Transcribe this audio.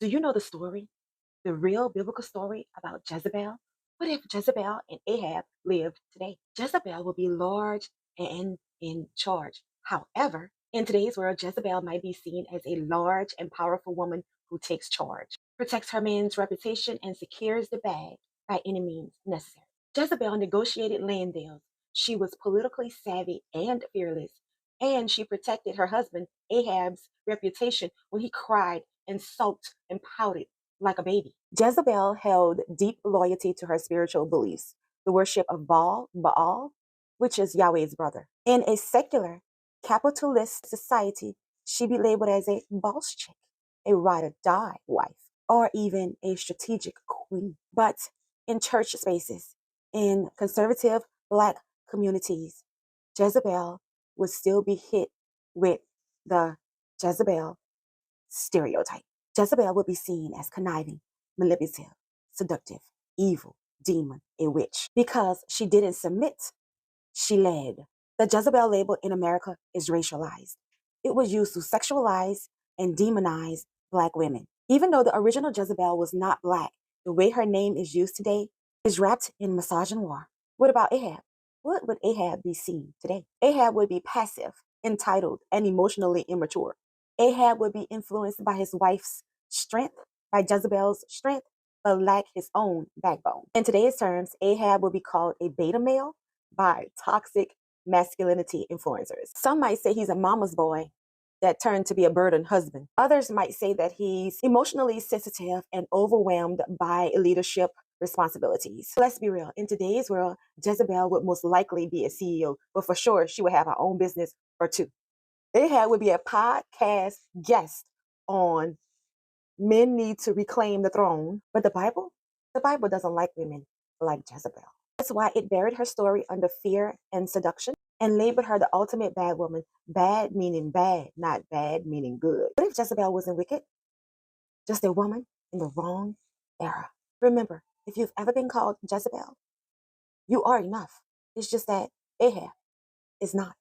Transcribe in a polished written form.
Do you know the story? The real biblical story about Jezebel? What if Jezebel and Ahab lived today? Jezebel would be large and in charge. However, in today's world, Jezebel might be seen as a large and powerful woman who takes charge, protects her man's reputation, and secures the bag by any means necessary. Jezebel negotiated land deals. She was politically savvy and fearless, and she protected her husband Ahab's reputation when he cried and sulked and pouted like a baby. Jezebel held deep loyalty to her spiritual beliefs, the worship of Baal, which is Yahweh's brother. In a secular, capitalist society, she'd be labeled as a boss chick, a ride or die wife, or even a strategic queen. But in church spaces, in conservative Black communities, Jezebel would still be hit with the Jezebel stereotype. Jezebel would be seen as conniving, manipulative, seductive, evil, demon, a witch. Because she didn't submit, she led. The Jezebel label in America is racialized. It was used to sexualize and demonize Black women. Even though the original Jezebel was not Black, the way her name is used today is wrapped in misogynoir. What about Ahab? What would Ahab be seen today? Ahab would be passive, entitled, and emotionally immature. Ahab would be influenced by his wife's strength, by Jezebel's strength, but lack his own backbone. In today's terms, Ahab would be called a beta male by toxic masculinity influencers. Some might say he's a mama's boy that turned to be a burdened husband. Others might say that he's emotionally sensitive and overwhelmed by leadership responsibilities. Let's be real. In today's world, Jezebel would most likely be a CEO, but for sure, she would have her own business or two. Ahab would be a podcast guest on Men Need to Reclaim the Throne. But the Bible doesn't like women like Jezebel. That's why it buried her story under fear and seduction and labeled her the ultimate bad woman. Bad meaning bad, not bad meaning good. What if Jezebel wasn't wicked? Just a woman in the wrong era. Remember, if you've ever been called Jezebel, you are enough. It's just that Ahab is not.